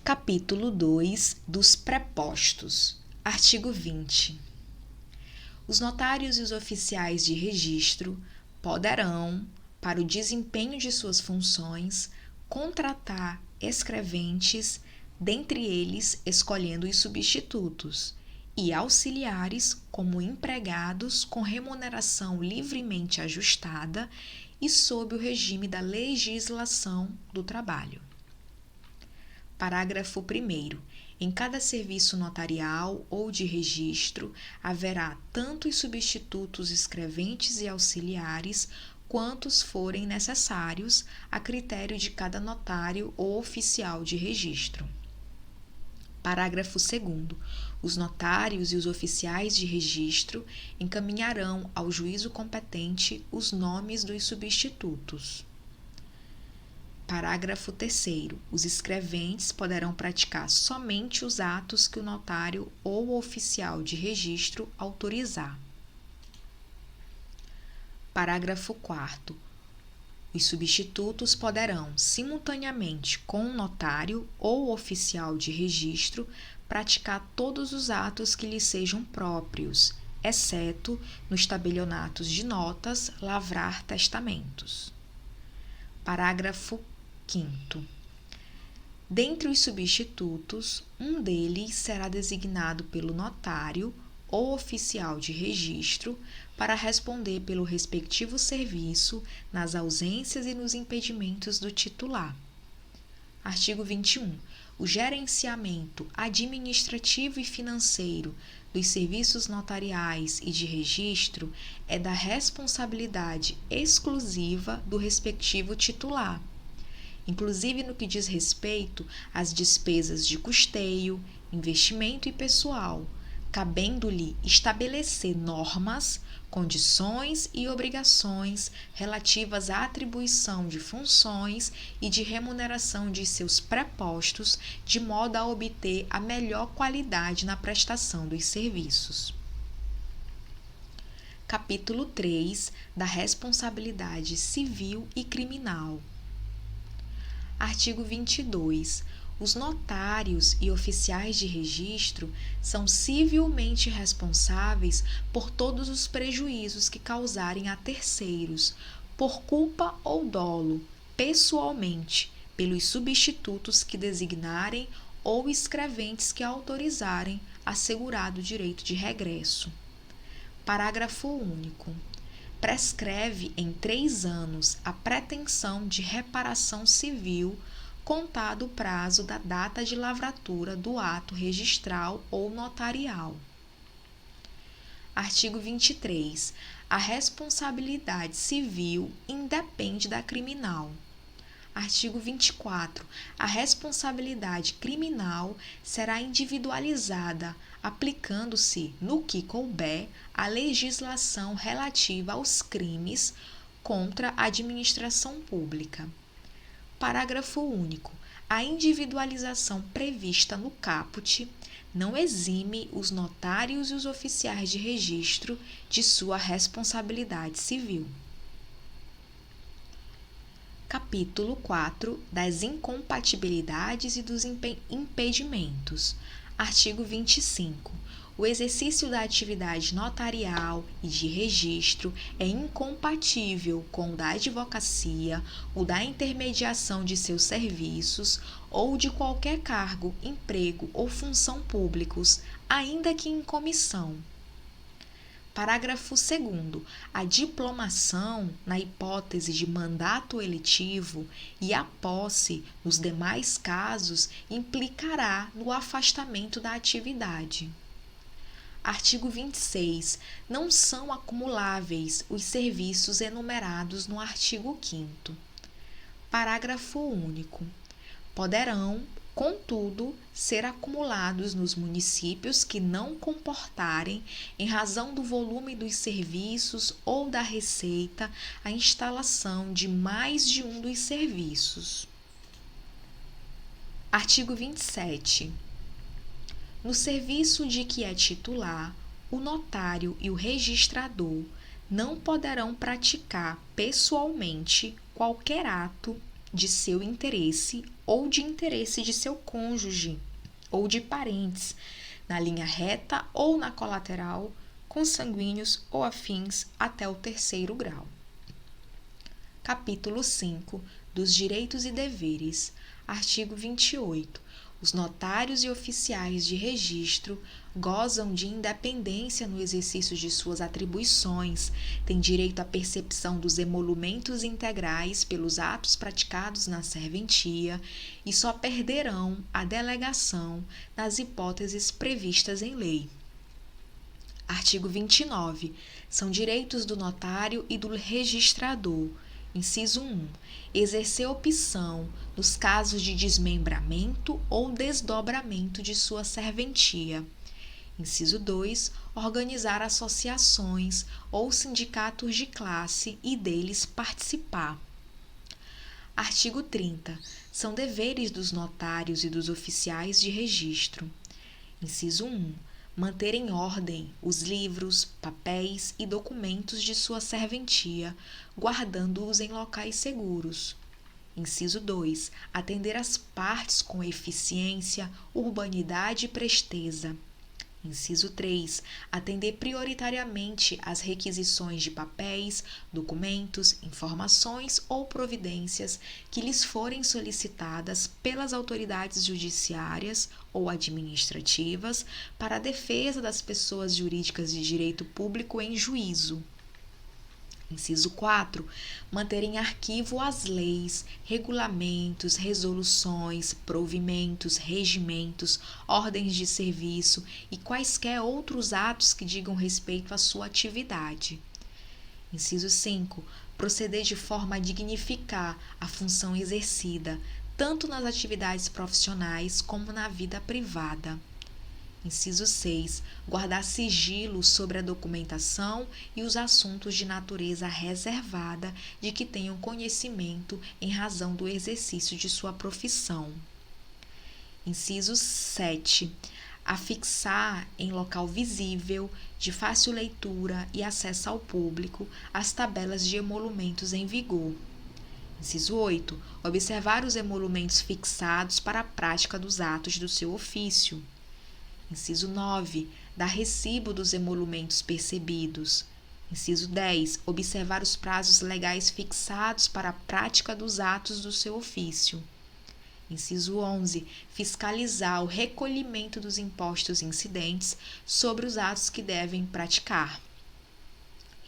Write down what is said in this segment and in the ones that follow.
Capítulo 2 dos prepostos. Artigo 20. Os notários e os oficiais de registro poderão, para o desempenho de suas funções, contratar escreventes, dentre eles escolhendo os substitutos, e auxiliares como empregados com remuneração livremente ajustada e sob o regime da legislação do trabalho. Parágrafo 1º. Em cada serviço notarial ou de registro, haverá tanto os substitutos escreventes e auxiliares, quantos forem necessários, a critério de cada notário ou oficial de registro. Parágrafo 2º. Os notários e os oficiais de registro encaminharão ao juízo competente os nomes dos substitutos. Parágrafo 3º. Os escreventes poderão praticar somente os atos que o notário ou o oficial de registro autorizar. Parágrafo 4º. Os substitutos poderão, simultaneamente com o notário ou oficial de registro, praticar todos os atos que lhes sejam próprios, exceto, nos tabelionatos de notas, lavrar testamentos. Parágrafo 5º. Dentre os substitutos, um deles será designado pelo notário ou oficial de registro para responder pelo respectivo serviço nas ausências e nos impedimentos do titular. Artigo 21. O gerenciamento administrativo e financeiro dos serviços notariais e de registro é da responsabilidade exclusiva do respectivo titular, inclusive no que diz respeito às despesas de custeio, investimento e pessoal, cabendo-lhe estabelecer normas, condições e obrigações relativas à atribuição de funções e de remuneração de seus prepostos, de modo a obter a melhor qualidade na prestação dos serviços. Capítulo 3 da responsabilidade civil e criminal. Artigo 22. Os notários e oficiais de registro são civilmente responsáveis por todos os prejuízos que causarem a terceiros, por culpa ou dolo, pessoalmente, pelos substitutos que designarem ou escreventes que autorizarem, assegurado o direito de regresso. Parágrafo único. Prescreve em 3 anos a pretensão de reparação civil, contado o prazo da data de lavratura do ato registral ou notarial. Artigo 23. A responsabilidade civil independe da criminal. Artigo 24. A responsabilidade criminal será individualizada, aplicando-se, no que couber, a legislação relativa aos crimes contra a administração pública. Parágrafo único. A individualização prevista no caput não exime os notários e os oficiais de registro de sua responsabilidade civil. Capítulo 4 das incompatibilidades e dos impedimentos. Artigo 25. O exercício da atividade notarial e de registro é incompatível com o da advocacia, o da intermediação de seus serviços ou de qualquer cargo, emprego ou função públicos, ainda que em comissão. Parágrafo 2º. A diplomação, na hipótese de mandato eletivo, e a posse, nos demais casos, implicará no afastamento da atividade. Artigo 26. Não são acumuláveis os serviços enumerados no artigo 5º. Parágrafo único. Poderão, contudo, ser acumulados nos municípios que não comportarem, em razão do volume dos serviços ou da receita, a instalação de mais de um dos serviços. Artigo 27. No serviço de que é titular, o notário e o registrador não poderão praticar pessoalmente qualquer ato de seu interesse ou de interesse de seu cônjuge ou de parentes, na linha reta ou na colateral, consanguíneos ou afins até o terceiro grau. Capítulo 5 dos Direitos e Deveres. Artigo 28. Os notários e oficiais de registro gozam de independência no exercício de suas atribuições, têm direito à percepção dos emolumentos integrais pelos atos praticados na serventia e só perderão a delegação nas hipóteses previstas em lei. Artigo 29. São direitos do notário e do registrador. Inciso 1. Exercer opção nos casos de desmembramento ou desdobramento de sua serventia. Inciso 2. Organizar associações ou sindicatos de classe e deles participar. Artigo 30. São deveres dos notários e dos oficiais de registro. Inciso 1. Manter em ordem os livros, papéis e documentos de sua serventia, guardando-os em locais seguros. Inciso 2. Atender as partes com eficiência, urbanidade e presteza. Inciso 3. Atender prioritariamente às requisições de papéis, documentos, informações ou providências que lhes forem solicitadas pelas autoridades judiciárias ou administrativas para a defesa das pessoas jurídicas de direito público em juízo. Inciso 4. Manter em arquivo as leis, regulamentos, resoluções, provimentos, regimentos, ordens de serviço e quaisquer outros atos que digam respeito à sua atividade. Inciso 5. Proceder de forma a dignificar a função exercida, tanto nas atividades profissionais como na vida privada. Inciso 6. Guardar sigilo sobre a documentação e os assuntos de natureza reservada de que tenham conhecimento em razão do exercício de sua profissão. Inciso 7. Afixar em local visível, de fácil leitura e acesso ao público, as tabelas de emolumentos em vigor. Inciso 8. Observar os emolumentos fixados para a prática dos atos do seu ofício. Inciso 9. Dar recibo dos emolumentos percebidos. Inciso 10. Observar os prazos legais fixados para a prática dos atos do seu ofício. Inciso 11. Fiscalizar o recolhimento dos impostos incidentes sobre os atos que devem praticar.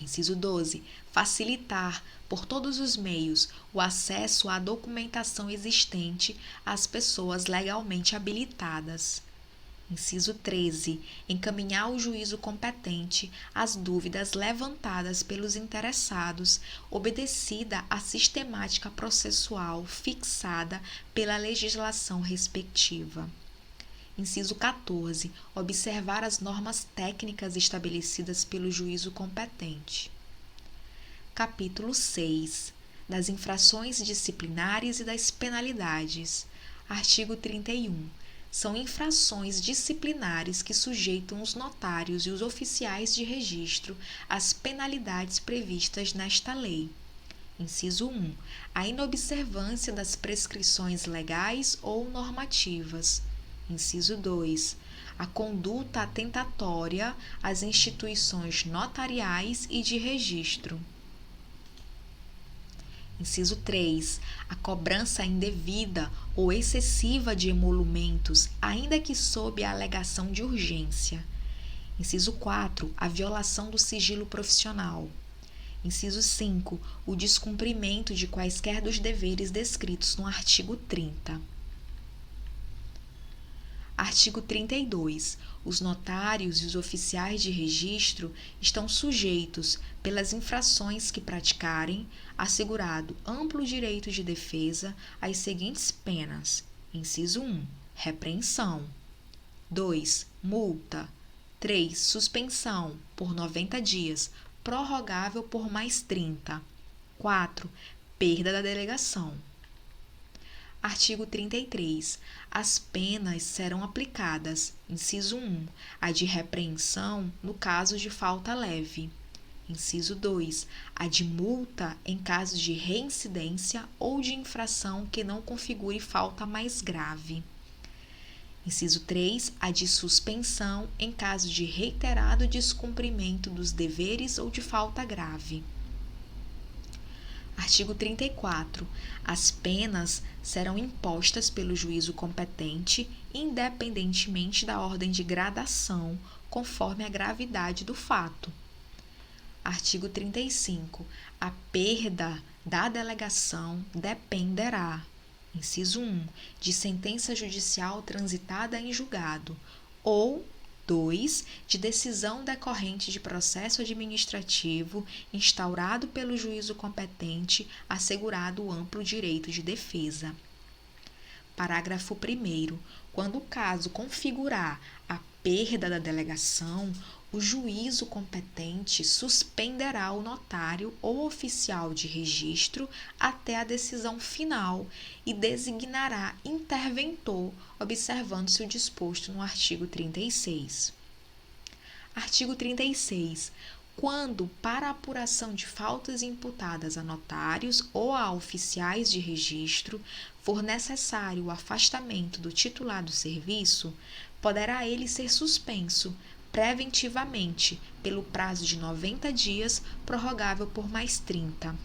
Inciso 12. Facilitar, por todos os meios, o acesso à documentação existente às pessoas legalmente habilitadas. Inciso 13. Encaminhar ao juízo competente as dúvidas levantadas pelos interessados, obedecida a sistemática processual fixada pela legislação respectiva. Inciso 14. Observar as normas técnicas estabelecidas pelo juízo competente. Capítulo 6. Das infrações disciplinares e das penalidades. Artigo 31. São infrações disciplinares que sujeitam os notários e os oficiais de registro às penalidades previstas nesta lei. Inciso 1. A inobservância das prescrições legais ou normativas. Inciso 2. A conduta atentatória às instituições notariais e de registro. Inciso 3. A cobrança indevida ou excessiva de emolumentos, ainda que sob a alegação de urgência. Inciso 4. A violação do sigilo profissional. Inciso 5. O descumprimento de quaisquer dos deveres descritos no artigo 30. Artigo 32. Os notários e os oficiais de registro estão sujeitos, pelas infrações que praticarem, assegurado amplo direito de defesa, às seguintes penas. Inciso 1. Repreensão. 2. Multa. 3. Suspensão, por 90 dias, prorrogável por mais 30. 4. Perda da delegação. Artigo 33. As penas serão aplicadas. Inciso 1. A de repreensão no caso de falta leve. Inciso 2, a de multa em caso de reincidência ou de infração que não configure falta mais grave. Inciso 3, a de suspensão em caso de reiterado descumprimento dos deveres ou de falta grave. Artigo 34. As penas serão impostas pelo juízo competente, independentemente da ordem de gradação, conforme a gravidade do fato. Artigo 35. A perda da delegação dependerá, inciso 1, de sentença judicial transitada em julgado, ou 2, de decisão decorrente de processo administrativo instaurado pelo juízo competente, assegurado o amplo direito de defesa. Parágrafo 1º. Quando o caso configurar a perda da delegação, o juízo competente suspenderá o notário ou oficial de registro até a decisão final e designará interventor, observando-se o disposto no artigo 36. Artigo 36. Quando, para a apuração de faltas imputadas a notários ou a oficiais de registro, for necessário o afastamento do titular do serviço, poderá ele ser suspenso preventivamente pelo prazo de 90 dias, prorrogável por mais 30.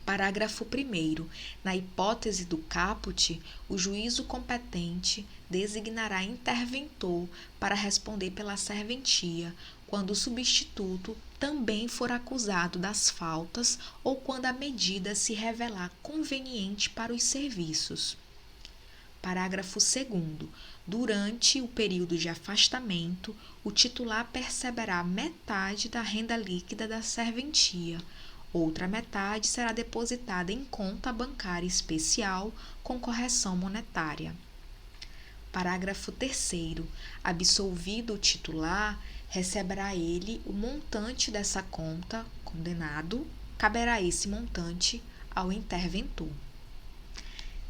Parágrafo 1º. Na hipótese do caput, o juízo competente designará interventor para responder pela serventia, quando o substituto também for acusado das faltas ou quando a medida se revelar conveniente para os serviços. Parágrafo 2º. Durante o período de afastamento, o titular perceberá metade da renda líquida da serventia. Outra metade será depositada em conta bancária especial com correção monetária. Parágrafo 3º. Absolvido o titular, receberá ele o montante dessa conta, condenado, caberá esse montante ao interventor.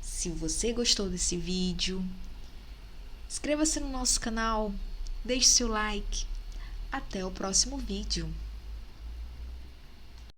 Se você gostou desse vídeo, inscreva-se no nosso canal, deixe seu like. Até o próximo vídeo.